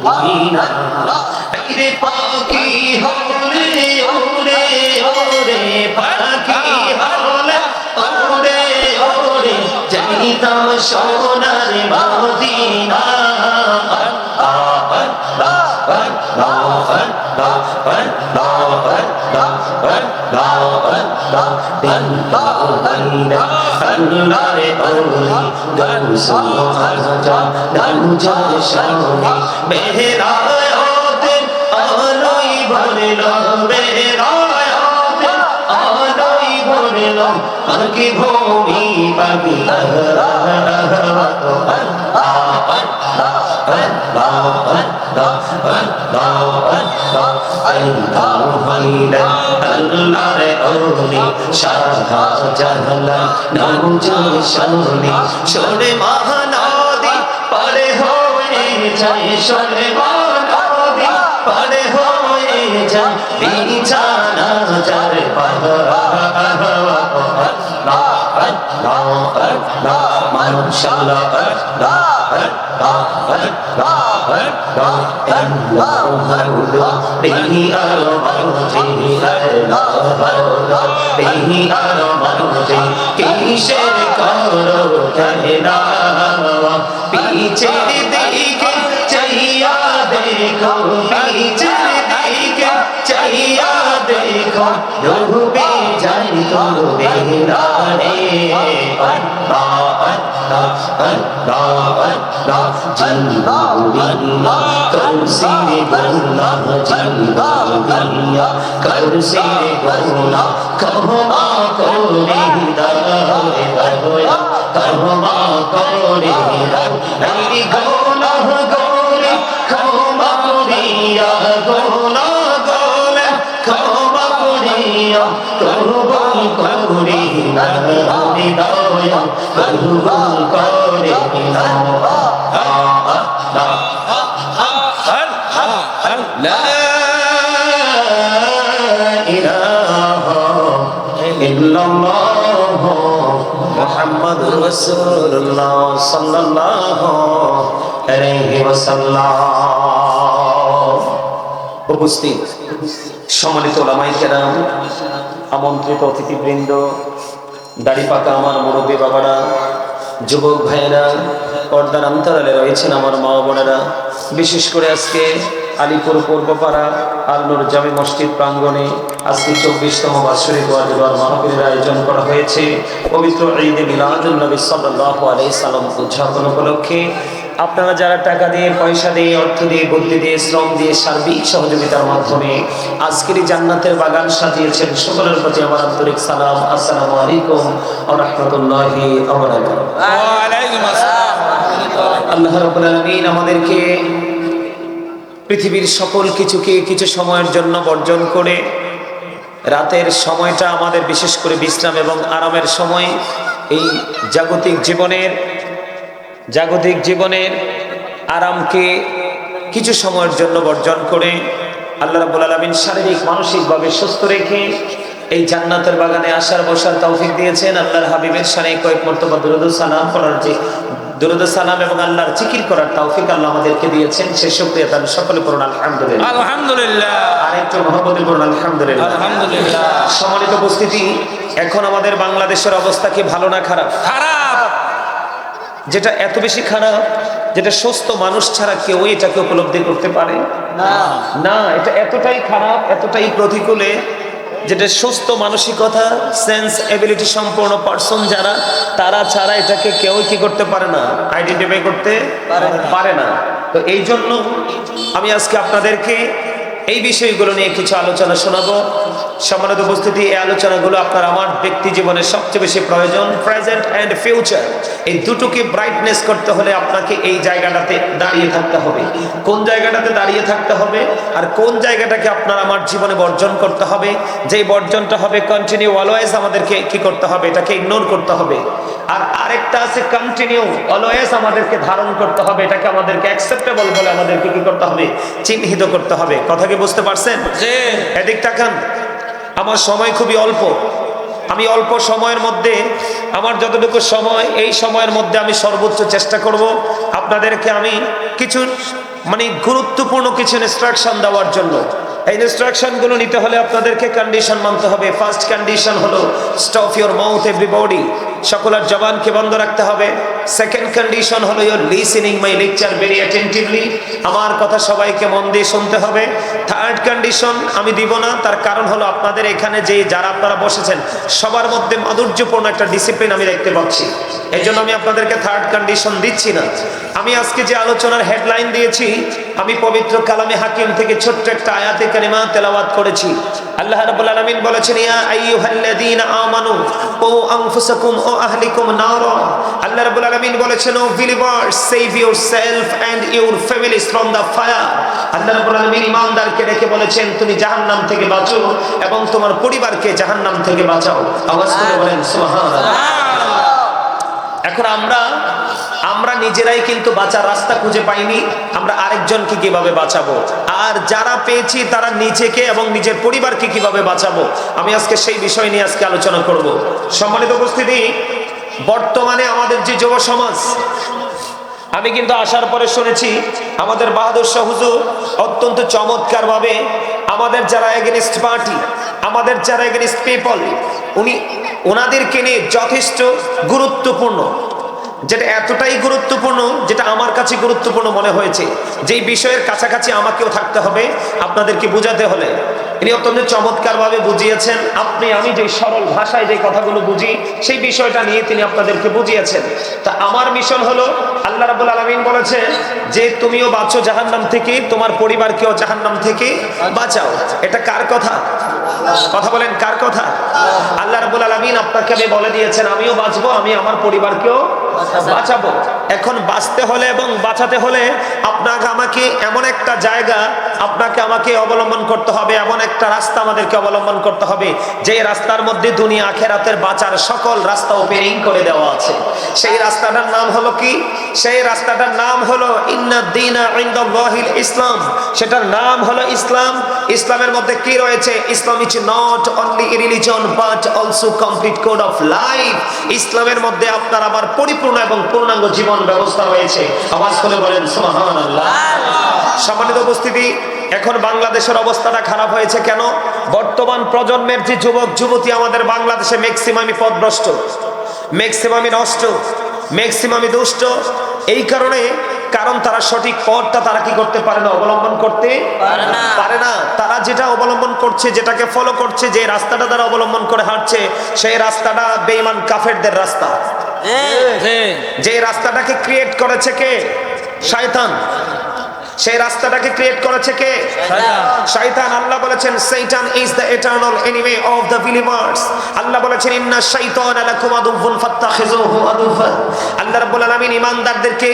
Medina রে পাখি হলে ওরে ওরে পাখি হলে ওরে ওরে যাইতাম সোনার মদিনা কি ভূমি পাগলা আল্লাহর ওলি শাহজালাল নামে শুনি শোনে মহানদী পারে হয়ে যায় শোনে মহানদী পারে হয়ে যায় বিছানা যার পাহাড় মাশাআল্লাহ কিসের করো খেলা পিছের দিকে চাইয়া দেখো পিছের দিকে চাইয়া দেখো ডুবে যাই তো বেরারে করসিরে গোনা জিন্দগিয়া করসিরে গোনা ক্ষমা করে দাও ক্ষমা করে দাও এই গোনা গোরে ক্ষমা করিয়া গোনা গোলে ক্ষমা করিয়া কবুল করে দয়া কবুল করে লা ইলাহা ইল্লাল্লাহ মুহাম্মাদুর রাসূলুল্লাহ সাল্লাল্লাহু আলাইহি ওয়াসাল্লাম। উপস্থিত সম্মানিত ওলামায়ে কেরাম, আমন্ত্রিত অতিথিবৃন্দ, দাড়ি পাকা আমার মুরব্বী বাবারা, যুবক ভাইয়েরা, পর্দার অন্তরালে রয়েছেন আমার মা বোনেরা, বিশেষ করে আজকে আলিপুর পূর্বপাড়া আল নূর জামে মসজিদ প্রাঙ্গণে আজকে 24তম বাৎসরিক ওয়াজ মাহফিলের আয়োজন করা হয়েছে। পবিত্র ঈদে মিলাদুন নবী সাল্লাল্লাহু আলাইহি সাল্লাম উদযাপন উপলক্ষে আপনারা যারা টাকা দিয়ে, পয়সা দিয়ে, অর্থ দিয়ে, বুদ্ধি দিয়ে, শ্রম দিয়ে, সার্বিক সহযোগিতার মাধ্যমে আজকের জান্নাতের বাগান সাজিয়েছেন, সকলের প্রতি আমার আন্তরিক সালাম। আসসালামু আলাইকুম ওয়া রাহমাতুল্লাহি ওয়া বারাকাতুহু। ওয়া আলাইকুম আসসালাম। আল্লাহ রাব্বুল আলামিন আমাদেরকে পৃথিবীর সকল কিছুকে কিছু সময়ের জন্য বর্জন করে রাতের সময়টা আমাদের বিশেষ করে বিশ্রাম এবং আরামের সময়, এই জাগতিক জীবনের আরামকে কিছু সময়ের জন্য বর্জন করে আল্লাহ রাব্বুল আলামিন শারীরিক মানসিকভাবে সুস্থ রেখে এই জান্নাতের বাগানে আসার বসার তৌফিক দিয়েছেন। আল্লাহর হাবিবের শানে কয়েক মর্তবা দুরূদ ও সালাম পড়ার যে দুরূদ ও সালাম এবং আল্লাহর জিকির করার তৌফিক আল্লাহ আমাদেরকে দিয়েছেন, সে শুকরিয়া তার সকলে পড়ুন আলহামদুলিল্লাহ। আলহামদুলিল্লাহ। আরেকটু মহব্বতে পড়ুন আলহামদুলিল্লাহ। আলহামদুলিল্লাহ। সম্মানিত উপস্থিতি, এখন আমাদের বাংলাদেশের অবস্থা কি ভালো না খারাপ? খারাপ। যেটা এত বেশি খারাপ, যেটা সুস্থ মানুষ ছাড়া কেউ এটাকে উপলব্ধি করতে পারে না। এটা এতটাই খারাপ, এতটাই প্রতিকূলে, যেটা সুস্থ মানসিকতা, সেন্স এবিলিটি সম্পন্ন পার্সন যারা, তারা ছাড়া এটাকে কেউ কি করতে পারে না, আইডেন্টিফাই করতে পারে না। তো এই জন্য আমি আজকে আপনাদেরকে এই বিষয়গুলো নিয়ে কিছু আলোচনা শোনাবো। সম্মানিত উপস্থিতি, এই আলোচনাগুলো আপনার আমার ব্যক্তি জীবনের সবচেয়ে বেশি প্রয়োজন। প্রেজেন্ট অ্যান্ড ফিউচার, এই দুটোকে ব্রাইটনেস করতে হলে আপনাকে এই জায়গাটাতে দাঁড়িয়ে থাকতে হবে। কোন জায়গাটাতে দাঁড়িয়ে থাকতে হবে আর কোন জায়গাটাকে আপনার আমার জীবনে বর্জন করতে হবে, যেই বর্জনটা হবে কন্টিনিউ, অলওয়েজ আমাদেরকে কি করতে হবে, এটাকে ইগনোর করতে হবে। আর আরেকটা আছে কন্টিনিউ, অলওয়েজ আমাদেরকে ধারণ করতে হবে, এটাকে আমাদেরকে অ্যাকসেপ্টেবল বলে আমাদেরকে কি করতে হবে, চিহ্নিত করতে হবে। কথা কি বুঝতে পারছেন? এদিক তাকান, আমার সময় খুবই অল্প, আমি অল্প সময়ের মধ্যে, আমার যতটুকু সময়, এই সময়ের মধ্যে আমি সর্বোচ্চ চেষ্টা করব আপনাদেরকে আমি কিছু মানে গুরুত্বপূর্ণ কিছু ইনস্ট্রাকশন দেওয়ার জন্য। এই ইনস্ট্রাকশন গুলো নিতে হলে আপনাদেরকে কন্ডিশন মানতে হবে। ফার্স্ট কন্ডিশন হলো স্টপ ইউর মাউথ এভরিবডি, সকলের জবানকে বন্ধ রাখতে হবে। সেকেন্ড কন্ডিশন হলো your listening my lecture very attentively, আমার কথা সবাইকে মন দিয়ে শুনতে হবে। থার্ড কন্ডিশন আমি দিব না, তার কারণ হলো আপনাদের এখানে যে যারা আপনারা বসেছেন সবার মধ্যে মাধুর্যপূর্ণ একটা ডিসিপ্লিন আমি দেখতে পাচ্ছি, এই জন্য আমি আপনাদেরকে থার্ড কন্ডিশন দিচ্ছি না। আমি আজকে যে আলোচনার হেডলাইন দিয়েছি, আমি পবিত্র কালামে হাকিম থেকে ছোট্ট একটা আয়াতে কারিমা তেলাওয়াত করেছি। আল্লাহ রাব্বুল আলামিন বলেছেন, ইয়া আইয়ুহাল্লাযীনা আমানু ও আনফুসাকুম ও আহলিকুম নারা। আল্লাহ রাব্বুল আলামিন বলেছেন, O believers save yourself and your families from the fire. আল্লাহ রাব্বুল আলামিন ঈমানদারকে রেখে বলেছেন, তুমি জাহান্নাম থেকে বাঁচো এবং তোমার পরিবারকে জাহান্নাম থেকে বাঁচাও। আওয়াজ করে বলেন সুবহানাল্লাহ। এখন আমরা নিজেরাই কিন্তু বাঁচার রাস্তা খুঁজে পাইনি, আমরা আরেকজনকে কিভাবে বাঁচাবো, আর যারা পেয়েছি তারা নিজেকে এবং নিজের পরিবারকে কিভাবে বাঁচাবো, আমি আজকে সেই বিষয় নিয়ে আজকে আলোচনা করব। সম্মানিত উপস্থিতি, বর্তমানে আমাদের যে যুব সমাজ, আমি কিন্তু আসার পরে শুনেছি আমাদের বাহাদুর শাহ হুজুর অত্যন্ত চমৎকার ভাবে আমাদের যারা এগেনস্ট পার্টি, আমাদের যারা এগেনস্ট পিপল, ওনাদেরকে নিয়ে যথেষ্ট গুরুত্বপূর্ণ, যেটা এতটাই গুরুত্বপূর্ণ যেটা আমার কাছে গুরুত্বপূর্ণ মনে হয়েছে, যেই বিষয়ের কাছাকাছি আমাকেও থাকতে হবে আপনাদেরকে বুঝাতে হলে। তিনি অত্যন্ত চমৎকার ভাবে বুঝিয়েছেন। আমি যে সরল ভাষায় যে কথাগুলো বুঝি সেই বিষয়টা নিয়ে তিনি আপনাদেরকে বুঝিয়েছেন। তা আমার মিশন হলো, আল্লাহ রাব্বুল আলামিন বলেছেন যে তুমিও বাঁচো জাহান্নাম থেকে, তোমার পরিবারকেও জাহান্নাম থেকে বাঁচাও। এটা কার কথা? কথা বলেন, কার কথা? আল্লাহ রাব্বুল আলামিন আপনাকে আমি বলে দিয়েছেন, আমিও বাঁচবো, আমি আমার পরিবারকেও বাঁচাবো। এখন বাঁচতে হলে এবং বাঁচাতে হলে আপনাকে আমাকে এমন একটা জায়গা আপনাকে আমাকে অবলম্বন করতে হবে, এমন একটা রাস্তা আমাদেরকে অবলম্বন করতে হবে যে রাস্তার মধ্যে দুনিয়া আখিরাতের বাঁচার সকল রাস্তা ওপেনিং করে দেওয়া আছে। সেই রাস্তাটার নাম হলো কি? সেই রাস্তাটার নাম হলো ইন্নাদ-দীনা ইনদাল্লাহিল ইসলাম। সেটার নাম হলো ইসলাম। ইসলামের মধ্যে কি রয়েছে? Islam is not only a religion but also complete code of life. ইসলামের মধ্যে আপনার আমার পরিপূর্ণ এবং পূর্ণাঙ্গ জীবন ব্যবস্থা রয়েছে। আওয়াজ করে বলেন সুবহানাল্লাহ। সম্মানিত উপস্থিতি, এখন বাংলাদেশের অবস্থাটা খারাপ হয়েছে কেন? বর্তমান প্রজন্মের যে যুবক যুবতী আমাদের বাংলাদেশে ম্যাক্সিমামই পথভ্রষ্ট, ম্যাক্সিমামই নষ্ট, ম্যাক্সিমামই দুষ্ট। এই কারণ তারা সঠিক পথটা তারা কি করতে পারে না, অবলম্বন করতে পারে না। তারা যেটা অবলম্বন করছে, যেটাকে ফলো করছে, যে রাস্তাটা তারা অবলম্বন করে হাঁটছে, সেই রাস্তাটা বেঈমান কাফেরদের রাস্তা। যে রাস্তাটাকে ক্রিয়েট করেছে কে? শয়তান। সেই রাস্তাটাকে ক্রিয়েট করেছে কে? শয়তান। আল্লাহ বলেছেন শয়তান is the eternal enemy of the believers. আল্লাহ বলেছেন ইন্না শাইতানা লাকুম আদুউন ফাত্তাখিযুহু আদুওয়া। আল্লাহ রাব্বুল আলামিন ঈমানদারদেরকে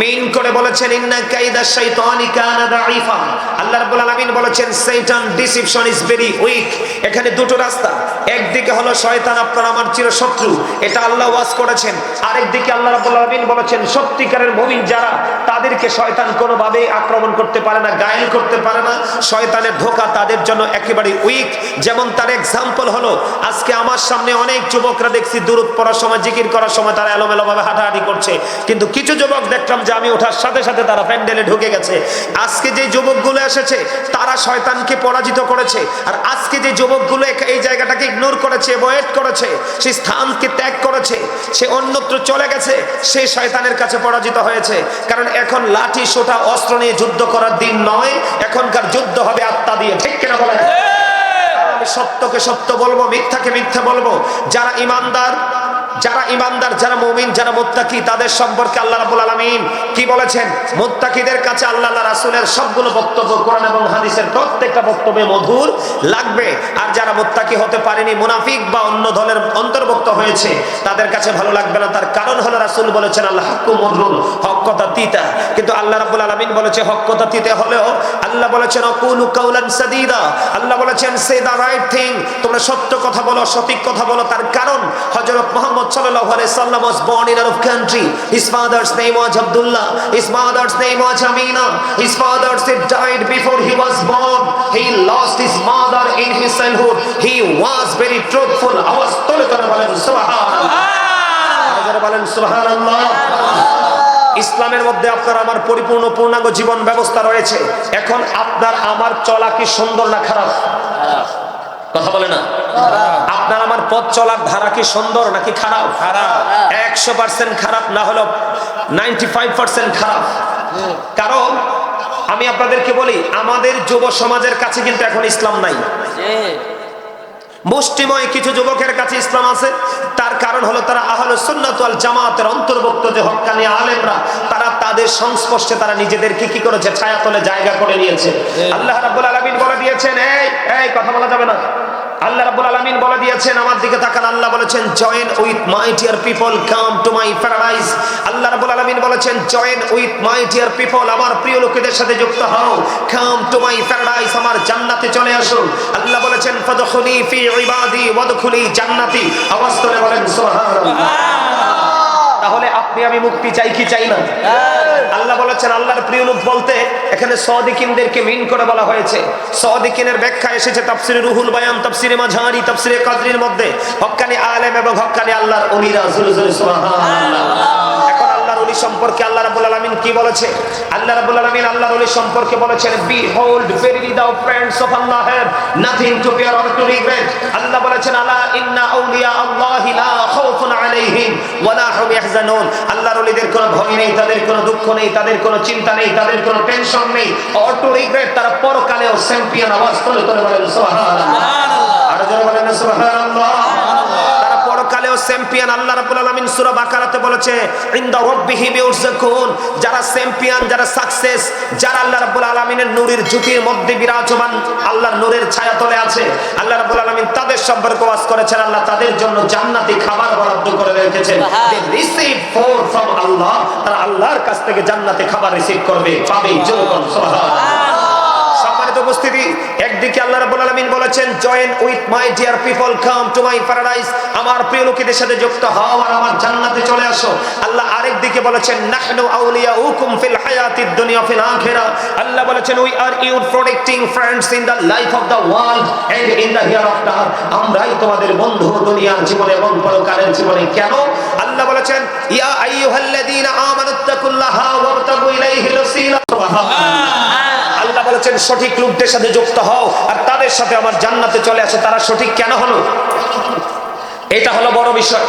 মেইন করে বলেছেন ইন্না কাইদা শাইতানি কানা দাঈফা। আল্লাহ রাব্বুল আলামিন বলেছেন শয়তান ডিসিপশন ইজ ভেরি উইক। এখানে দুটো রাস্তা, একদিকে হলো শয়তান আপনার আমার চিরশত্রু, এটা আল্লাহ ওয়াজ করেছেন। আরেকদিকে আল্লাহ রাব্বুল আলামিন বলেছেন সত্যিকারের মুমিন যারা, তাদেরকে শয়তান কোনোভাবেই আক্রমণ করতে পারে না, গায়েল করতে পারে না। শয়তানের ধোঁকা তাদের জন্য একেবারে উইক। যেমন তার এক্সাম্পল হলো, আজকে আমার সামনে অনেক যুবকরা দেখছি দুরূদ পড়ার সময়, জিকির করার সময় তারা এলোমেলো ভাবে হাঁটাহাঁটি করছে, কিন্তু কিছু যুবক দেখলাম যে আমি ওঠার সাথে সাথে তারা প্যান্ডেলে ঢুকে গেছে। আজকে যে যুবকগুলো এসেছে তারা শয়তানকে পরাজিত করেছে, আর আজকে যে যুবকগুলো এই জায়গাটাকে ইগনোর করেছে, অ্যাভয়েড করেছে, সেই স্থানকে ত্যাগ করেছে, সে অন্যত্র চলে গেছে, সে শয়তানের কাছে পরাজিত হয়েছে। কারণ এখন লাঠি সোটা অস্ত্র নিয়ে যুদ্ধ করার দিন নয়, এখনকার যুদ্ধ হবে আত্মা দিয়ে। ঠিক কিনা বলেন? আমি সত্যকে সত্য বলবো, মিথ্যাকে মিথ্যা বলবো। যারা ইমানদার, যারা মুমিন, যারা মুত্তাকি, তাদের সম্পর্কে আল্লাহ রাব্বুল আলামিন কি বলেছেন? মুত্তাকিদের কাছে আল্লাহ রাসূলের সবগুলো বক্তব্য, কোরআন এবং হাদিসের প্রত্যেকটা বক্তব্যে মধুর লাগবে। আর যারা মুত্তাকি হতে পারেনি, মুনাফিক বা অন্য দলের অন্তর্ভুক্ত হয়েছে, তাদের কাছে ভালো লাগবে না। তার কারণ হলো রাসূল বলেছেন আল হাক্কু মুররুন, হক কথা তিতা। কিন্তু আল্লাহ রাব্বুল আলামিন বলেছে হক কথা তিতা হলেও আল্লাহ বলেছেন আকুলু কাওলান সাদীদা। আল্লাহ বলেছেন সে দা রাইট থিং, তোমরা সত্য কথা বলো, সঠিক কথা বলো। তার কারণ হযরত Muhammad sallallahu alaihi wasallam was born in Arab country. His father's name was Abdullah. His mother's name was Amina. His father died before he was born. He lost his mother in his childhood. He was very truthful. আওয়াজ তুলে করে বলেন সুবহানাল্লাহ। আওয়াজ বলেন সুবহানাল্লাহ। ইসলামের মধ্যে আপনার আমার পরিপূর্ণ পূর্ণাঙ্গ জীবন ব্যবস্থা রয়েছে। এখন আপনার আমার চলা কি সুন্দর না খারাপ? কথা বলে না। আপনার আমার পথ চলার ধারা কি সুন্দর নাকি খারাপ? 100% খারাপ, না হলো 95% খারাপ। কারণ আমি আপনাদেরকে বলি, আমাদের যুব সমাজের কাছে কিন্তু এখন ইসলাম নাই। মুষ্টিময় কিছু যুবকের কাছে ইসলাম আছে। তার কারণ হলো তারা আহলুস সুন্নাত ওয়াল জামাতের অন্তর্ভুক্ত যে হক্কানি আলেমরা, তারা তাদের সংস্পর্শে তারা নিজেদেরকে কি করেছে, ছায়াতলে জায়গা করে নিয়েছে। আল্লাহ রাব্বুল আলামিন বলে দিয়েছেন, এই কথা বলা যাবে না। আল্লাহ রাব্বুল আলামিন বলে দিয়েছেন, আমার দিকে তাকান, আল্লাহ বলেছেন join with my dear people, come to my paradise. আল্লাহ রাব্বুল আলামিন বলেছেন join with my dear people, আমার প্রিয় লোকেদের সাথে যুক্ত হও, কাম টু মাই প্যারাডাইস, আমার জান্নাতে চলে আসো। আল্লাহ বলেছেন ফাদখুলি ফি ইবাদি ওয়াদখুলি জান্নাতি। আওয়াজ করে বলেন সুবহানাল্লাহ। তাহলে আপনি আমি মুক্তি চাই কি চাই না? আল্লাহ বলেছেন, আল্লাহর প্রিয় লোক বলতে এখানে সাদিকিনদেরকে মিন করে বলা হয়েছে। সাদিকিনের ব্যাখ্যা এসেছে তাফসিরে রুহুল বায়ান, তাফসিরে মাঝারি, তাফসিরে কাদরির মধ্যে। হক্কানি আলেম এবং হক্কানি আল্লাহর ওলিরা, জোরে জোরে সুবহানাল্লাহ। এখন আল্লাহর ওলি সম্পর্কে আল্লাহ রাব্বুল আলামিন কি বলেছে? আল্লাহ রাব্বুল আলামিন আল্লাহর ওলি সম্পর্কে বলেছেন, behold verily thou friends of Allah have nothing to fear or to regret। আল্লাহ বলেছেন, আলা ইন্না আউলিয়া আল্লাহি লা খাউফুন আলাইহিম ওয়া লা হুম ইয়াহজানুন। আল্লাহর ওলিদের কোনো ভয় নেই, তাদের কোনো দুঃখ নেই, তাদের কোনো চিন্তা নেই, তাদের কোনো টেনশন নেই, or to regret। তারা পরকালেও চ্যাম্পিয়ন। আওয়াজ করে করে বলেন সুবহানাল্লাহ। আর জোরে বলেন সুবহানাল্লাহ। পরকালেও চ্যাম্পিয়ন। আল্লাহ রাব্বুল আলামিন সূরা বাকারাতে বলেছে, ইনদা রাব্বিহিম ইউরযাকুন। যারা চ্যাম্পিয়ন, যারা সাকসেস, যারা আল্লাহ রাব্বুল আলামিনের নূরের জ্যোতির মধ্যে বিরাজমান, আল্লাহর নূরের ছায়াতলে আছে, আল্লাহ রাব্বুল আলামিন তাদের সম্পর্কে ওয়াজ করেছেন, আল্লাহ তাদের জন্য জান্নাতি খাবার বরাদ্দ করে রেখেছেন। দে রিসিভ ফুড ফ্রম আল্লাহ। তারা আল্লাহর কাছ থেকে জান্নাতি খাবার রিসিভ করবে, পাবে। জোরে বলুন সুবহানাল্লাহ। সম্মানিত উপস্থিতি, একদিকে আল্লাহ রাব্বুল আলামিন বলেছেন join with my dear people, come to my paradise, আমার প্রিয় লোকেদের সাথে যুক্ত হও আর আমার জান্নাতে চলে আসো। আল্লাহ আরেকদিকে বলেছেন নাহনু আউলিয়াউকুম ফিল হায়াতিদ দুনিয়া ফিল আখিরা। আল্লাহ বলেছেন we are your protecting friends in the life of the world and in the hereafter. আমরাই তোমাদের বন্ধু দুনিয়ার জীবনে এবং পরকালের জীবনে। কেন? আল্লাহ বলেছেন ইয়া আইয়ুহাল্লাযীনা আমানুত্তাকুল্লাহা ওয়াবতাগু ইলাইহিল ওয়াসিলা। আল্লাহ বলেছেন সঠিক লোকদের সাথে যুক্ত হও আর তাদের সাথে আমার জান্নাতে চলে আসে। তারা সঠিক কেন হলো? এটা হলো বড় বিষয়।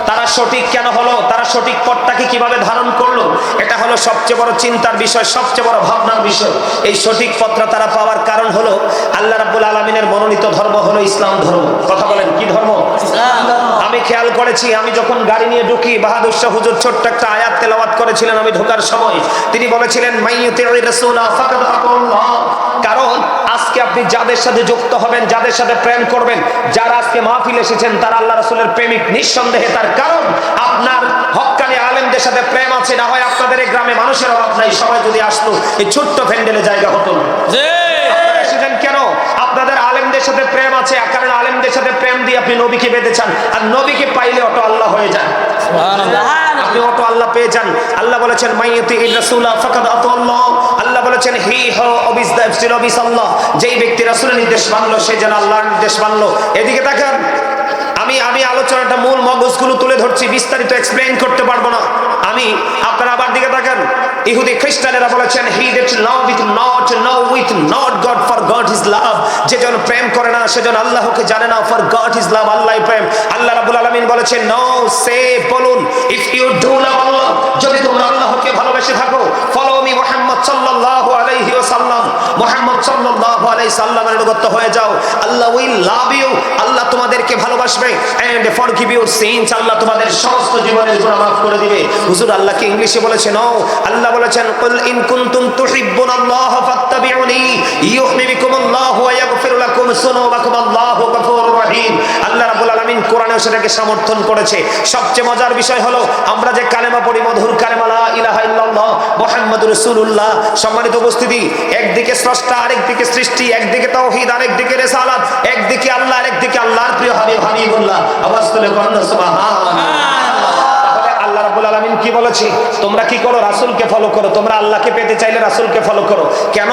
তারা সঠিক কেন হলো? তারা সঠিক পথটাকে কিভাবে ধারণ করলো? এটা হলো সবচেয়ে বড় চিন্তার বিষয়, সবচেয়ে বড় ভাবনার বিষয়। এই সঠিক পথটা তারা পাওয়ার কারণ হলো আল্লাহ রাব্বুল আলামিনের মনোনীত ধর্ম হলো ইসলাম ধর্ম। কথা বলেন, কি ধর্ম? ইসলাম ধর্ম। আমি খেয়াল করেছি, আমি যখন গাড়ি নিয়ে ঢুকি, বাহাদুর শাহ হুজুর ছোট্ট একটা আয়াত তেলাওয়াত করেছিলেন আমি ঢোকার সময়। তিনি বলেছিলেন মাইয়ুতিউর রাসূলা ফাকাদ আতাল্লাহ। কারণ আজকে আপনি যাদের সাথে যুক্ত হবেন, যাদের সাথে প্রেম করবেন, যারা আজকে মাহফিল এসেছেন, তারা আল্লাহ রাসূলের প্রেমিক নিঃসন্দেহে। তার কারণ আপনার হক্কানি আলেমদের সাথে প্রেম আছে। না হয় আপনাদের এই গ্রামে মানুষের অভাব নাই, সবাই যদি আসতো এই ছোট্ট প্যান্ডেলে জায়গা হতো না। এসেছেন কেন? আপনাদের আলেমদের সাথে প্রেম আছে, কারণ আলেমদের সাথে প্রেম দিয়ে আপনি নবীকে পেতে চান, আর নবীকে পাইলে অটো আল্লাহ হয়ে যায়। আপনি অটো আল্লাহ পেয়ে যান। আল্লাহ বলেছেন মাইয়ুতিউর রাসূলা ফাকাদ আতাল্লাহ। আল্লাহ বলেছেন হি হু অবিস দ্য অবিস আল্লাহ। যেই ব্যক্তি রাসূলের নির্দেশ মানলো সে যেন আল্লাহর নির্দেশ মানলো। এদিকে তাকান, আমি আলোচনাটা মূল মগজগুলো তুলে ধরছি, বিস্তারিত এক্সপ্লেইন করতে পারবো না আমি। আপনারা আবার দিকে তাকান, ইহুদি খ্রিস্টানেরা বলেছেন he that love with not know with not god for god is love. যে জন প্রেম করে না সেজন আল্লাহকে জানে না, ফর গড ইজ লাভ, আল্লাহই প্রেম। আল্লাহ রাব্বুল আলামিন বলেছেন নো সে বলুন ইফ ইউ ডু লাভ আল্লাহ, যদি তোমরা আল্লাহকে ভালোবেসে থাকো, ফলো মি মুহাম্মদ সাল্লাল্লাহু আলাইহি ওয়াসাল্লাম, মুহাম্মদ সাল্লাল্লাহু আলাইহি সাল্লামের অনুগত হয়ে যাও, আল্লাহ উইল লাভ ইউ, আল্লাহ তোমাদেরকে ভালোবাসবে, এন্ড ফরগিভ ইউর সিনস, আল্লাহ তোমাদের সমস্ত জীবনের গুনাহ মাফ করে দিবে। হুজুর আল্লাহকে ইংলিশে বলেছেন ও, আল্লাহ বলেছেন কুল ইন কুনতুম তুহিব্বুনাল্লাহ ফাত্তাবিউনি ইউহিব্বুকুমুল্লাহু ওয়া ইয়াগফির লাকুম যুনুবাকুম, আল্লাহু গফুরুর রহিম। আল্লাহ রাব্বুল আলামিন কোরআনে সেটাকে সমর্থন করেছে। সবচেয়ে মজার বিষয় হলো আমরা যে কালেমা পড়ি, মধুর কালেমা লা ইলাহা ইল্লাল্লাহ মুহাম্মাদুর রাসূলুল্লাহ। সম্মানিত উপস্থিতি, একদিকে স্রষ্টা, আরেকদিকে সৃষ্টি, একদিকে তাওহীদ, আরেকদিকে রিসালাত, একদিকে আল্লাহ, আরেকদিকে আল্লাহর প্রিয় হাবিবুল্লাহ। আওয়াজ তুলে বলুন সুবহানাল্লাহ। আল্লাহ রাব্বুল আলামিন কি বলেছে? তোমরা কি করো? রাসূলকে ফলো করো। তোমরা আল্লাহকে পেতে চাইলে রাসূলকে ফলো করো। কেন?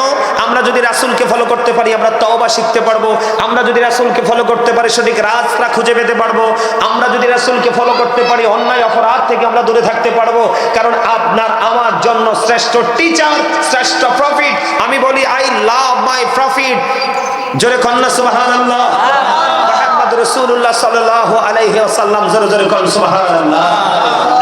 আমরা যদি রাসূলকে ফলো করতে পারি আমরা তওবা শিখতে পারবো। আমরা যদি রাসূলকে ফলো করতে পারি সঠিক রাস্তা খুঁজে পেতে পারবো। আমরা যদি রাসূলকে ফলো করতে পারি অন্যায় অপরাধ থেকে আমরা দূরে থাকতে পারবো। কারণ আপনার আমার জন্য শ্রেষ্ঠ টিচার, শ্রেষ্ঠ প্রফিট, আমি বলি আই লাভ মাই প্রফিট। জোরে কন্না সুবহানাল্লাহ। মুহাম্মদ রাসূলুল্লাহ সাল্লাল্লাহু আলাইহি ওয়াসাল্লাম, জোরে জোরে কোন সুবহানাল্লাহ।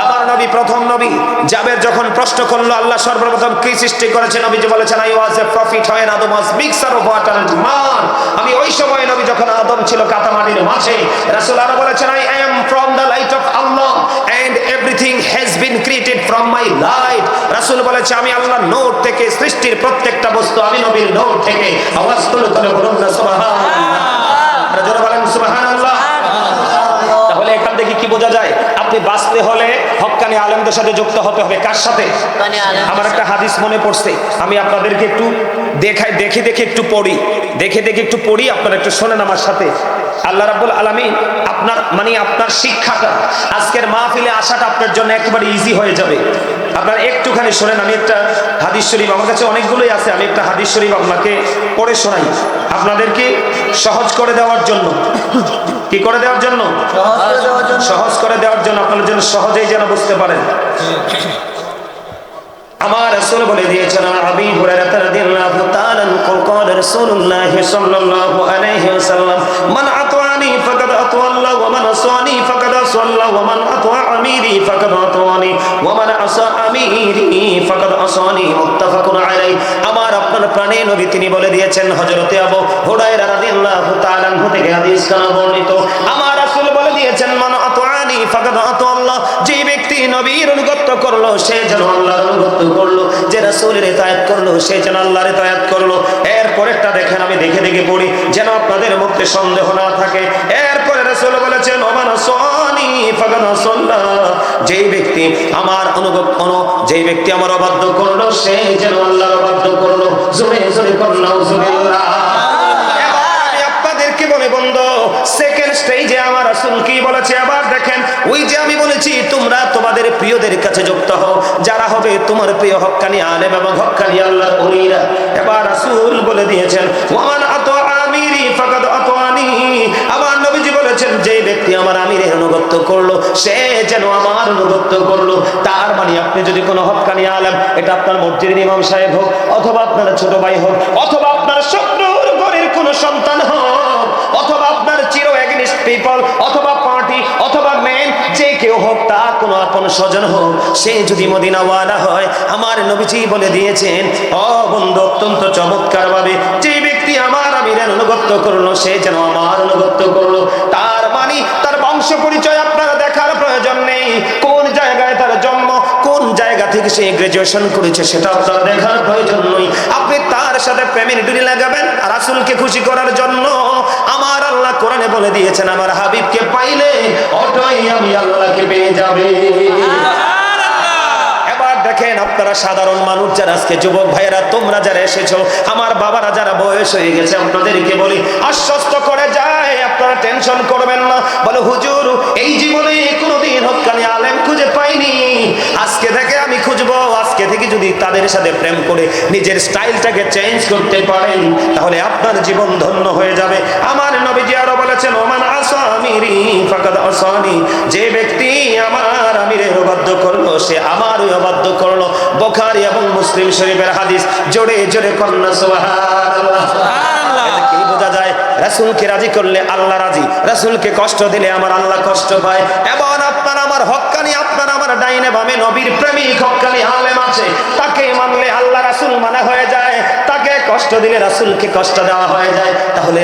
আমার নবী, প্রথম নবী জাবের যখন প্রশ্ন করলো আল্লাহ সর্বপ্রথম কি সৃষ্টি করেছে, নবীজি বলেছেন I was A profit when Adam was mixture of water and man। আমি ওই সময় নবী যখন আদম ছিল কাদামাটির মাঝে। রাসূল আরো বলেছেন I am from the light of Allah and everything has been created from my light। রাসূল বলেছে আমি আল্লাহর নূর থেকে, সৃষ্টির প্রত্যেকটা বস্তু আমি নবীর নূর থেকে। আওয়াজ তুলে করে বলুন না সুবহানাল্লাহ। জোরে বলেন সুবহানাল্লাহ। তাহলে এখান থেকে কি বোঝা যায়? আপনি বাঁচতে হলে হক্কানি আলেমদের সাথে যুক্ত হতে হবে। কার সাথে? আমার একটা হাদিস মনে পড়ছে, আমি আপনাদেরকে একটু দেখে একটু পড়ি, আপনারা একটু শোনেন আমার সাথে। আল্লাহ রাব্বুল আলামিন আপনার শিক্ষাটা, আজকের মাহফিলে আসাটা আপনার জন্য একেবারে ইজি হয়ে যাবে। আপনারা একটুখানি শোনেন। আমি একটা হাদিস শরীফ, আমার কাছে অনেকগুলোই আছে, আমি একটা হাদিস শরীফ আপনাকে পড়ে শোনাই, আপনাদেরকে সহজ করে দেওয়ার জন্য। কি করে দেওয়ার জন্য? সহজ করে দেওয়ার জন্য, আপনাদের জন্য সহজেই যেন বুঝতে পারেন। আমার রাসূল বলে দিয়েছেন, আবি হুরায়রা রাদিয়াল্লাহু তাআলা ক্বাল রাসূলুল্লাহ সাল্লাল্লাহু আলাইহি ওয়াসাল্লাম মান আতাআনি ফাকাদ আতাআল্লাহ ওয়া মান আসানি ফাকাদ আসাল্লাহ ওয়া মান আতাআ আমিরি ফাকাদ আতাআনি ওয়া মান আসা আমিরি ফাকাদ আসানি। মুত্তাফাকুন আলাইহি। আমার আপনার প্রাণে নবী তিনি বলে দিয়েছেন, হযরতে আবু হুরায়রা রাদিয়াল্লাহু তাআলা থেকে হাদিস কানা বর্ণিত। আমার রাসূল বলে দিয়েছেন মান আতাআনি ফাকাদ আতাআল্লাহ, যে ব্যক্তি নবীর অনুগত করলো সে যেন আল্লাহর অনুগত করলো, যে রাসূলের ইতায়াত করলো সে যেন আল্লাহর ইতায়াত করলো। এরপরেরটা দেখেন, আমি দেখে পড়ি যেন আপনাদের মধ্যে সন্দেহ না থাকে। এরপরে রাসূল বলেছেন ওমান সানি ফাকাদ সাল্লা, যেই ব্যক্তি আমার যেই ব্যক্তি আমার অবাধ্য করলো সে যেন আল্লাহর অবাধ্য করলো। জোরে জোরে করুন নাউজুবিল্লাহ। আপনাদেরকে বলে বন্ধু, সেকেন্ড স্টেজে আমার রাসূল কি বলেছে আবার দেখেন। ওই যে আমি বলেছি তোমরা তোমাদের প্রিয়দের কাছে যুক্ত হও, যারা হবে তোমার প্রিয় হক্কানি আলেম এবং হক্কানি আল্লাহর ওলিরা। এবার রাসূল বলে দিয়েছেন ওয়ামান আতা আমিরি ফাকাদ আতানি, আমার নবীজি বলেছেন যে ব্যক্তি আমার আমিরের অনুগত করলো সে যেন আমার অনুগত করলো। তার মানে আপনি যদি কোনো হক্কানি আলেম, এটা আপনার মসজিদের ইমাম সাহেব হোক, অথবা আপনার ছোট ভাই হোক, অথবা আপনার শত্রুর ঘরের কোনো সন্তান হোক, অথবা আপনার চির এগেইনস্ট পিপল, অথবা পার্টি, অথবা মেন, যে কেউ হোক, তার কোনো আপন স্বজন হোক, সে যদি মদিনাওয়ালা হয়, আমার নবীজি বলে দিয়েছেন ও বন্ধু অত্যন্ত চমৎকার ভাবে যে ব্যক্তি আমার আমিরের অনুগত করলো সে যেন আমার অনুগত করলো। তার মানে তার বংশ পরিচয় আপনারা দেখার প্রয়োজন নেই, কোন জায়গায় তার জন্ম, কোন জায়গা থেকে সে গ্রাজুয়েশন করেছে সেটা আপনারা দেখার প্রয়োজন নেই। আপনি তার সাথে প্রেমের ডুরি লাগাবেন রাসূলকে খুশি করার জন্য। আমার আল্লাহ কোরআনে বলে দিয়েছেন আমার হাবিবকে পাইলে অটোই আমি আল্লাহকে পেয়ে যাবে। এবার দেখেন আপনারা সাধারণ মানুষ যারা আজকে যুবক ভাইয়েরা, তোমরা যারা এসেছো, আমার বাবারা যারা বয়স হয়ে গেছে, আপনাদেরকে বলি আশ্বস্ত করে যায় আপনারা টেনশন করবেন না। বলে হুজুর এই জীবনে কোনোদিন হক্কানি আলেম খুঁজে পাইনি, আজকে থেকে আমি খুঁজবো। আজকে থেকে যদি তাদের সাথে প্রেম করে নিজের স্টাইলটাকে চেঞ্জ করতে পারেন তাহলে আপনার জীবন ধন্য হয়ে যাবে। আমার নবীজি আরো বলেছেন ওমান আসা আমিরি ফাকাদ আসানি, যে ব্যক্তি আমার আমিরের অবাধ্য করলো সে আমারই অবাধ্য করলো। বুখারী এবং মুসলিম শরীফের হাদিস। জোরে জোরে কন্না সুবহানাল্লাহ। এটা কি বোঝা যায়? রাসূলকে রাজি করলে আল্লাহ রাজি, রাসূলকে কষ্ট দিলে আমার আল্লাহ কষ্ট পায়। এবং আপনার আমার হক্কানি, আপনার আমার ডাইনে বামে নবীর প্রেমিক হক্কানি আলেম আছে, তাকে মানলে আল্লাহ রাসূল মানা হয়ে যায়, তাকে কষ্ট দিলে রাসূলকে কষ্ট দেওয়া হয়ে যায়। তাহলে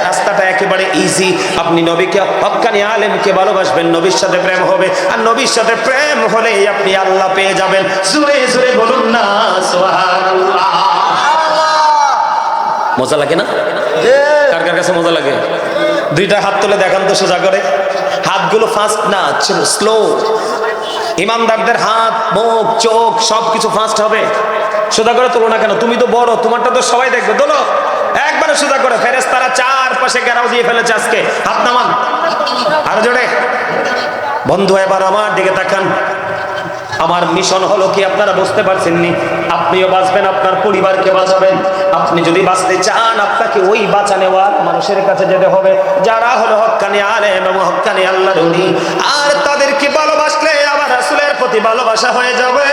রাস্তাটা একেবারে ইজি। আপনি নবীকে হক্কানি আলেমকে ভালোবাসবেন, নবীর সাথে প্রেম হবে, আর নবীর সাথে প্রেম হলেই আপনি আল্লাহ পেয়ে যাবেন। জোরে জোরে বলুন না সুবহানাল্লাহ। মজা লাগে না? কার কার কাছে মজা লাগে? দুইটা হাত তুলে দেখান তো সোজা করে। হাতগুলো ফাস্ট না, স্লো। ইমানদারদের হাত, মুখ, চোখ সবকিছু ফাস্ট হবে। সোজা করে তোলো না কেন? তুমি তো বড়, তোমারটা তো সবাই দেখবে। তোলো একবারে সোজা করে। ফেরেশতারা চারপাশে ঘেরাও দিয়ে ফেলেছে আজকে। হাত নামান, আরো জোরে। বন্ধু এবার আমার দিকে তাকান। আমার মিশন হলো কি আপনারা বুঝতে পারছেন নি? আপনিও বাঁচবেন, আপনার পরিবারকে বাঁচাবেন। আপনি যদি বাঁচতে চান আপনাকে ওই বাঁচানেওয়ার মানুষের কাছে যেতে হবে যারা হলো হক্কানি আলেম এবং হক্কানি আল্লাহর ওলি। আর তাদেরকে ভালোবাসলে আবার রাসূলের প্রতি ভালোবাসা হয়ে যাবে।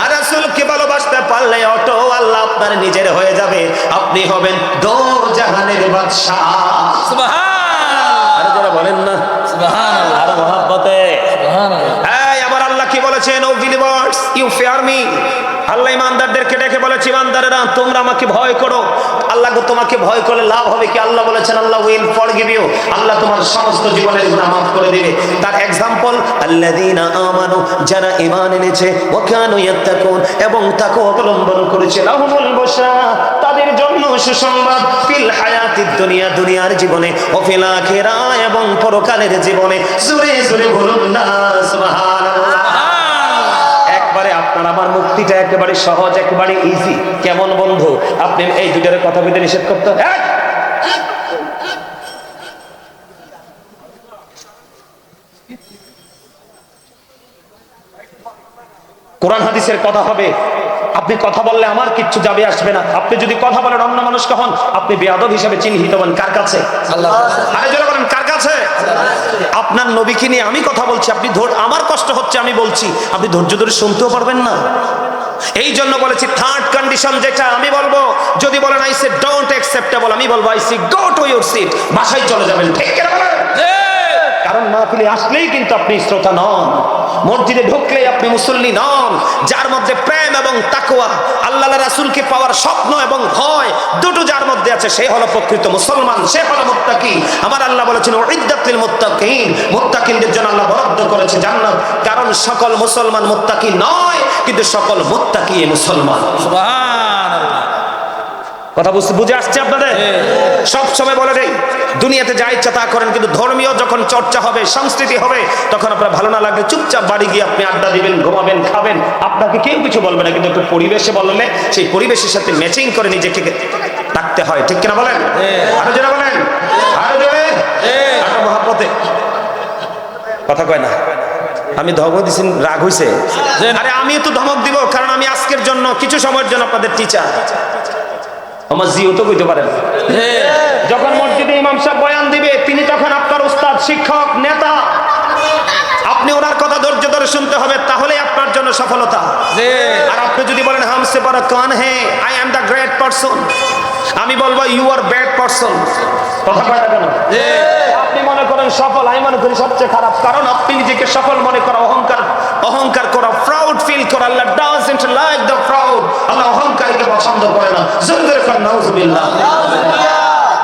আর রাসূলকে ভালোবাসতে পারলে অটো আল্লাহ আপনার নিজের হয়ে যাবে। আপনি হবেন দো জাহানের বাদশা। সুবহানাল্লাহ। আর যারা বলেন না সুবহানাল্লাহ, আর মহব্বতে সুবহানাল্লাহ। আমার আল্লাহ কি বলেছেন? O believers you fear me. আল্লাহ ইমানদারদেরকে ডেকে বলেছে, ইমানদারেরা তোমরা আমাকে ভয় করো। আল্লাহ তোমাকে ভয় করলে লাভ হবে কি? আল্লাহ বলেছেন আল্লাহ উইল ফরগিভ ইউ, আল্লাহ তোমার সমস্ত জীবনের গুনাহ মাফ করে দিবে। তার এক্সাম্পল আল্লাযীনা আমানু, যারা ঈমান এনেছে, ওয়া কানু ইয়াত্তাকুন, এবং তাকওয়া অবলম্বন করেছে, লাহুমুল বুশরা, তাদের জন্য সুসংবাদ, ফিল হায়াতিদ দুনিয়া, দুনিয়ার জীবনে, ও ফিল আখিরাহ, এবং পরকালের জীবনে। জোরে জোরে বলুন না সুবহানাল্লাহ। আপনার আমার মুক্তিটা একেবারে সহজ, একেবারে ইজি। কেমন বন্ধু? আপনি এই দুটার কথা বলতে নিষেধ করতে কোরআন হাদিসের কথা হবে। আপনি কথা বললে আমার কিচ্ছু যাবে আসবে না। আপনি যদি কথা বলেন অন্য মানুষ কখন আপনি বেয়াদব হিসেবে চিহ্নিত হবেন। কার কাছে? আল্লাহ। আরে জোরে বলেন কার কাছে? আপনার নবীকে নিয়ে আমি কথা বলছি, আপনি আমার কষ্ট হচ্ছে আমি বলছি, আপনি ধৈর্য ধরে শুনতেও পারবেন না। এই জন্য বলেছি থার্ড কন্ডিশন যেটা আমি বলবো, যদি বলেন আই সে ডোন্ট অ্যাকসেপ্টেবল, আমি বলবো I say go to your seat, বাসায় চলে যাবেন। ঠিক কি না বলেন? কারণ মাহফিলে আসলেই কিন্তু আপনি শ্রোতা নন, মসজিদে ঢুকলেই আপনি মুসল্লি নন। যার মধ্যে প্রেম এবং তাকওয়া, আল্লাহ রাসূলকে পাওয়ার স্বপ্ন এবং ভয় দুটো যার মধ্যে আছে, সে হলো প্রকৃত মুসলমান, সে হলো মুত্তাকি। আমার আল্লাহ বলেছেন উইদ্দাত লিল মুত্তাকিন, মুত্তাকিনদের জন্য আল্লাহ বরাদ্দ করেছে জান্নাত। কারণ সকল মুসলমান মুত্তাকি নয়, কিন্তু সকল মুত্তাকি মুসলমান। সুবহানাল্লাহ। কথা বুঝে আসছে আপনাদের? সব সময় বলে দেই, দুনিয়াতে যা ইচ্ছা তা করেন, কিন্তু ধর্মীয় যখন চর্চা হবে, সংস্কৃতি হবে, তখন আপনার ভালো না লাগলে চুপচাপ বাড়ি গিয়ে আপনি আড্ডা দিবেন, ঘুমাবেন, খাবেন, আপনাকে কেউ কিছু বলবে না। কিন্তু একটু পরিবেশে বললে সেই পরিবেশের সাথে ম্যাচিং করে নিজেকে থাকতে হয়। ঠিক কিনা বলেন? আরো জোরে বলেন, আরো জোরে, আরো মহব্বতে। কথা কয় না। আমি ধমক দিচ্ছি, রাগ হইছে? আরে আমি তো ধমক দিব, কারণ আমি আজকের জন্য কিছু সময়ের জন্য আপনাদের টিচার। আমার জিও তো কইতে পারেন। যখন মসজিদে ইমাম সাহেব বয়ান দিবে, তিনি তখন আপনার উস্তাদ, শিক্ষক, নেতা। আপনি ওনার কথা ধৈর্য ধরে শুনতে হবে, তাহলেই আপনার জন্য সফলতা। আর আপনি যদি বলেন হামসে বড় কান হে, I am the great person, আমি বলবো ইউ আর ব্যাড পারসন। কথা কয় না কেন? আপনি মনে করেন সফল, আমি মনে করি সবচেয়ে খারাপ। কারণ আপনি নিজেকে সফল মনে করা, অহংকার করা, প্রাউড ফিল করা। আল্লাহ ডাজন্ট লাইক দ্য প্রাউড, আল্লাহ অহংকারীকে পছন্দ করে না। জোরে জোরে করেন নাউজুবিল্লাহ।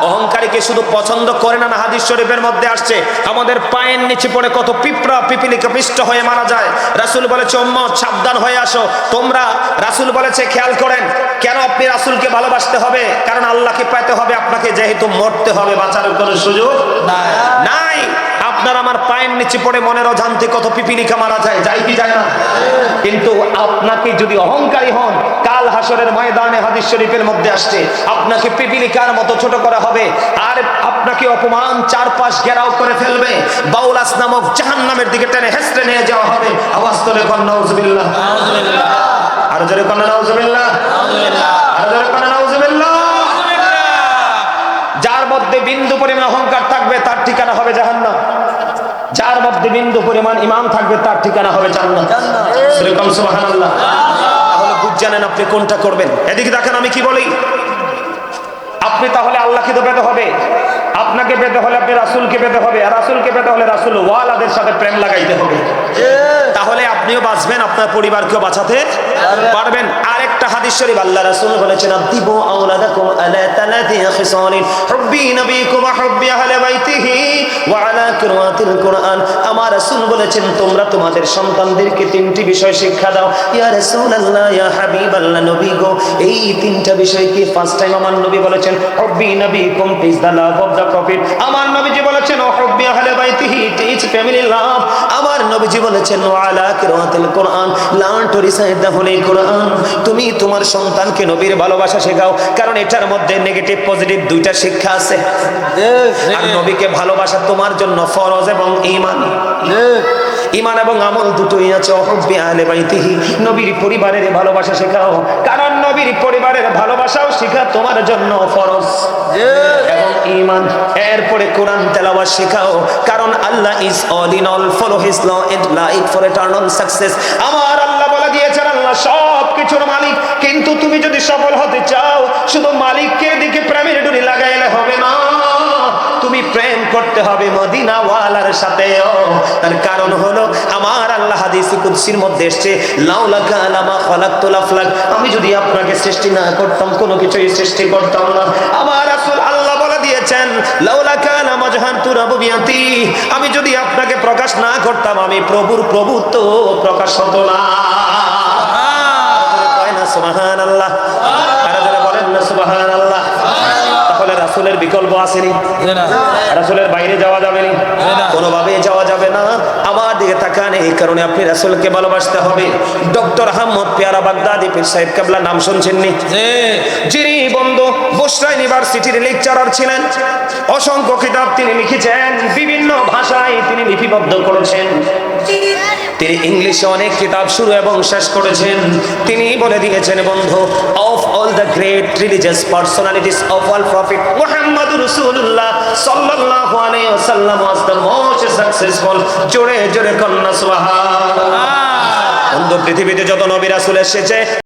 অহংকারীকে শুধু পছন্দ করে না, হাদিস শরীফের মধ্যে আসছে আমাদের পায়ের নিচে পড়ে কত পিঁপড়া পিপিলিকা পিষ্ট হয়ে মারা যায়। রাসূল বলেছে উম্মত সাবধান হয়ে আসো তোমরা। রাসূল বলেছে খেয়াল করেন, কেন আপনি রাসূলকে ভালোবাসতে হবে? কারণ আল্লাহকে পেতে হবে আপনাকে, যেহেতু মরতে হবে, বাঁচার কোনো সুযোগ নাই। আপনার আমার পায়ের নিচে পড়ে মনের অজান্তে কত পিপিলিকা মারা যায়, যায় কি যায় না? কিন্তু আপনাকে যদি অহংকারী হন, কাল হাসরের ময়দানে হাদিস শরীফের মধ্যে আসছে আপনাকে পিপিলিকার মতো ছোট করা হবে, আর আপনাকে অপমান চারপাশ ঘেরাও করে ফেলবে। বাউলাস নামক জাহান্নামের দিকে টেনে হেসড়ে নিয়ে যাওয়া হবে। আওয়াজ তোলে কোন নাউজুবিল্লাহ, নাউজুবিল্লাহ। আর জোরে কোন নাউজুবিল্লাহ, নাউজুবিল্লাহ। আর জোরে কোন নাউজুবিল্লাহ। যার মধ্যে বিন্দু পরিমাণ অহংকার থাকবে তার ঠিকানা হবে জাহান্নাম। যার মধ্যে বিন্দু পরিমাণ ঈমান থাকবে তার ঠিকানা হবে জান্নাত। সুবহানাল্লাহ। তাহলে বুঝ জানেন আপনি কোনটা করবেন। এদিকে দেখেন আমি কি বলি, আপনি তাহলে আল্লাহকে তো পেতে হবে, আপনাকে পেতে হলে আপনি রাসূলকে পেতে হবে, আর রাসূলকে পেতে হলে রাসূল ওয়ালাদের সাথে প্রেম লাগাইতে হবে। তাহলে আপনিও বাঁচবেন, আপনার পরিবারকেও বাঁচাতে পারবেন। আরেকটা হাদিস শরীফ আল্লাহ রাসূল বলেছেন আদিবু আওলাদাকুম আলা তালাতি খিসালিন হুব্বি নবিকুম ওয়া হুব্বি আহলি বাইতিহি ওয়া আলা কিরাতিল কুরআন। আমার রাসূল বলেছেন তোমরা তোমাদের সন্তানদেরকে তিনটি বিষয় শিক্ষা দাও। ইয়া রাসূলুল্লাহ, ইয়া হাবিবাল্লাহ, নবী গো, এই তিনটা বিষয় কি? ফার্স্ট টাইম আমার নবী বলেছেন হুব্বি নবিকুম, teach the love of the prophet. আমার নবীজি বলেছেন ও হুব্বি আহলি বাইতিহি, টিচ ফ্যামিলি লাভ। আমার নবীজি বলেছেন ওয়া আলা কিরাতিল কুরআন, learn to recite the holy Quran. তুমি তোমার সন্তানকে নবীর ভালোবাসা শেখাও, কারণ এটার মধ্যে নেগেটিভ পজিটিভ দুইটা শিক্ষা আছে। আর নবীকে ভালোবাসা তোমার জন্য ফরজ এবং ঈমান। ঈমান এবং আমল দুটোই আছে। হুব্বি আহলে বাইতিহি, নবীর পরিবারের ভালোবাসা শেখাও, কারণ নবীর পরিবারের ভালোবাসাও শেখা তোমার জন্য ফরজ। এবং ঈমান, এরপরে কোরআন তেলাওয়াত শেখাও, কারণ Allah is all in all, follow his law and life for eternal success. আমার আল্লাহ বলে দিয়েছেন আল্লাহ সব কিছুর মালিক, কিন্তু তুমি যদি সফল হতে চাও শুধু মালিককে দিকে প্রেমের ডুরি লাগাইলে হবে না, তুমি প্রেম করতে হবে মদিনা ওয়ালার সাথেও। তার কারণ হলো আমার আল্লাহ হাদিসে কুদসির মধ্যে এসেছে, লাউলাকা লামা খালাকতুল আফলাক, আমি যদি আপনাকে সৃষ্টি না করতাম কোনো কিছুই সৃষ্টি করতাম না। আমার রাসূল আল্লাহ বলে দিয়েছেন, লাউলাকা লামা জাহানতু রাবুবিয়াতি, আমি যদি আপনাকে প্রকাশ না করতাম আমি প্রভুর প্রভুত্ব প্রকাশ হতো না। সুবহানাল্লাহ, আরে যারা বলেন না সুবহানাল্লাহ। তাহলে রাসূলের বিকল্প আসেনি, রাসূলের বাইরে যাওয়া যাবে না, কোনোভাবে যাওয়া যাবে না। আমার দিকে তাকান, এই কারণে আপনি রাসূলকে ভালোবাসতে হবে। ডক্টর আহমদ পেয়ারা বাগদাদি পীর সাহেব কেবলা নাম শুনছেননি? যিনি বন্ধু বুশরা ইউনিভার্সিটির লেকচারার ছিলেন, অসংখ্য কিতাব তিনি লিখেছেন, বিভিন্ন ভাষায় তিনি লিপিবদ্ধ করেছেন। তিনি ইংলিশে অনেক কিতাব শুরু এবং শেষ করেছেন। তিনি বলে দিয়েছেন, বন্ধু, of all the great religious personalities of all prophet মুহাম্মদুর রাসূলুল্লাহ সাল্লাল্লাহু আলাইহি ওয়াসাল্লাম ওয়াজ দ্য মোস্ট সাকসেসফুল। জোরে জোরে কন্না সুবহানাল্লাহ। বন্ধু, পৃথিবীতে যত নবী রাসূল এসেছে